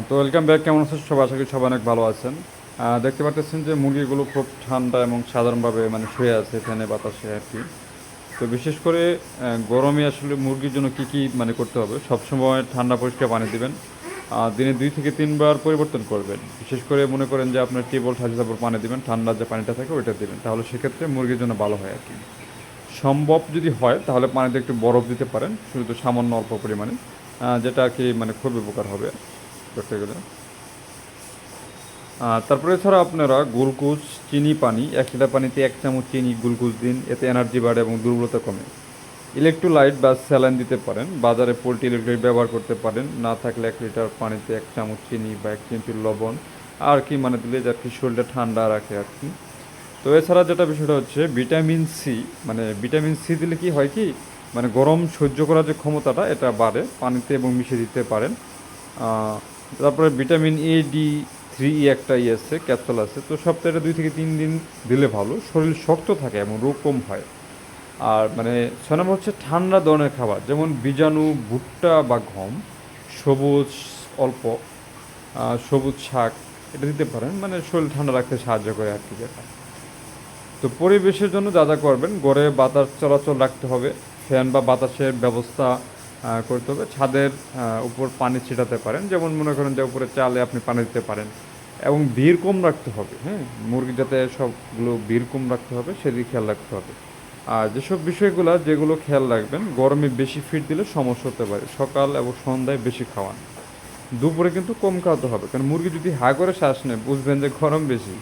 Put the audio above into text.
তো welcome back. কেমন আছেন সবাই? আশা করি সবাই অনেক ভালো আছেন। দেখতে পাচ্ছেন যে মুরগিগুলো খুব ঠান্ডা এবং সাধারণভাবে মানে শুয়ে আছে ফ্যানে বাতাসে আর কি। তো বিশেষ করে গরমে আসলে মুরগির জন্য কী কী মানে করতে হবে, সবসময় ঠান্ডা পরিষ্কার পানি দিবেন। দিনে 2 থেকে 3 বার পরিবর্তন করবেন। বিশেষ করে মনে করেন যে আপনার টিউবওয়েল থাকলে তারপর পানি দিবেন, ঠান্ডা যে পানিটা থাকে ওইটা দিবেন, তাহলে সেক্ষেত্রে মুরগির জন্য ভালো হয় আর কি। সম্ভব যদি হয় তাহলে পানিতে একটু বরফ দিতে পারেন, শুধু সামান্য অল্প পরিমাণে, যেটা আর কি মানে খুব উপকার হবে করতে গেলে। তারপরে এছাড়া আপনারা গ্লুকোজ, চিনি পানি, 1 লিটার পানিতে 1 চামচ চিনি গ্লুকোজ দিন, এতে এনার্জি বাড়ে এবং দুর্বলতা কমে। ইলেকট্রোলাইট বা স্যালাইন দিতে পারেন, বাজারে পোল্ট্রি ইলেকট্রোলাইট ব্যবহার করতে পারেন, না থাকলে 1 লিটার পানিতে 1 চামচ চিনি বা 1 চিমটি লবণ আর কি মানে দিলে যে আর কি শরীরটা ঠান্ডা রাখে আর কি। তো এছাড়া যেটা বিষয়টা হচ্ছে ভিটামিন সি, মানে ভিটামিন সি দিলে কি হয় কি, মানে গরম সহ্য করার যে ক্ষমতাটা এটা বাড়ে, পানিতে এবং মিশিয়ে দিতে পারেন। আহ, তারপরে ভিটামিন A D3 একটা আছে, ক্যাপসুল আছে, তো সপ্তাহে 2 থেকে 3 দিন দিলে ভালো, শরীর শক্ত থাকে এবং রোগ কম হয়। আর মানে 6 নম্বর হচ্ছে ঠান্ডা ধরনের খাবার, যেমন বীজাণু, ভুট্টা বা গম, সবুজ অল্প সবুজ শাক, এটা দিতে পারেন, মানে শরীর ঠান্ডা রাখতে সাহায্য করে আর কি যেটা। তো পরিবেশের জন্য যা যা করবেন, ঘরে বাতাস চলাচল রাখতে হবে, ফ্যান বা বাতাসের ব্যবস্থা করতে হবে, ছাদের উপর পানি ছিটাতে পারেন, যেমন মনে করেন যে উপরে চালে আপনি পানি দিতে পারেন, এবং ভিড় কম রাখতে হবে। হ্যাঁ, মুরগি যাতে সবগুলো ভিড় কম রাখতে হবে সেদিকে খেয়াল রাখতে হবে। আর যেসব বিষয়গুলো যেগুলো খেয়াল রাখবেন, গরমে বেশি ফিড দিলে সমস্যা হতে পারে, সকাল এবং সন্ধ্যায় বেশি খাওয়ান, দুপুরে কিন্তু কম খাওয়াতে হবে, কারণ মুরগি যদি হা করে শ্বাস নেয় বুঝবেন যে গরম বেশি।